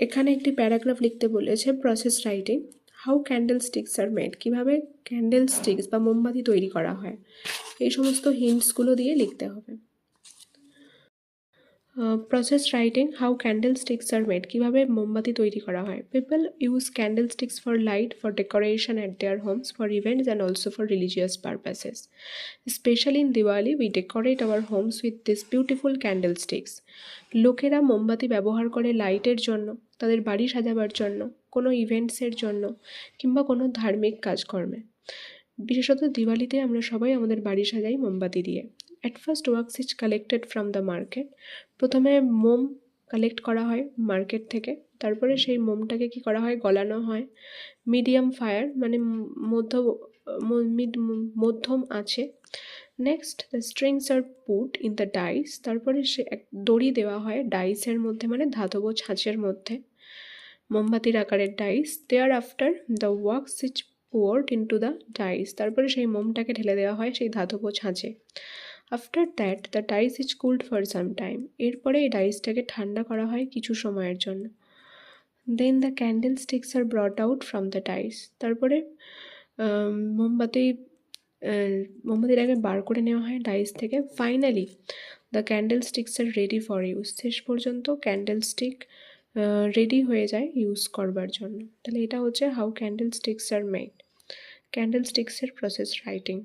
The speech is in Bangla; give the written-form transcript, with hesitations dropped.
এখানে একটি প্যারাগ্রাফ লিখতে বলেছে process writing. How candle sticks are made, কীভাবে ক্যান্ডেল স্টিক্স বা মোমবাতি তৈরি করা হয়, এই সমস্ত হিন্টসগুলো দিয়ে লিখতে হবে। Process writing, how candle sticks are made, কীভাবে মোমবাতি তৈরি করা হয়। People use candle sticks for light, for decoration at their homes, for events and also for religious purposes. Specially in Diwali we decorate our homes with this beautiful candle sticks. লোকেরা মোমবাতি ব্যবহার করে লাইটের জন্য, তাদের বাড়ি সাজাবার জন্য, কোনো ইভেন্টসের জন্য, কিংবা কোনো ধার্মিক কাজকর্মে। বিশেষত দিওয়ালিতে আমরা সবাই আমাদের বাড়ি সাজাই মোমবাতি দিয়ে। At first wax is collected from the market, প্রথমে মোম কালেক্ট করা হয় মার্কেট থেকে, তারপরে সেই মোমটাকে কি করা হয়, গলানো হয় মিডিয়াম ফায়ার, মানে মধ্যম আছে। Next the strings are put in the dies, তারপরে সে এক দড়ি দেওয়া হয় ডাইসের মধ্যে, মানে ধাতব ছাঁচের মধ্যে, মোমবাতির আকারের dies. Thereafter the wax is poured into the dies, তারপরে সেই মোমটাকে ঢেলে দেওয়া হয় সেই ধাতব ছাঁচে। After that the dies is cooled for some time, এরপরে এই ডাইসটাকে ঠান্ডা করা হয় কিছু সময়ের জন্য। Then the candle sticks are brought out from the dies, তারপরে মোমবাতিটাকে বার করে নেওয়া হয় ডাইস থেকে। Finally the candle sticks are ready for use, শেষ পর্যন্ত ক্যান্ডেল স্টিক রেডি হয়ে যায় ইউজ করবার জন্য। তাহলে এটা হচ্ছে how candle sticks are made, candle স্টিক্সের প্রসেস রাইটিং।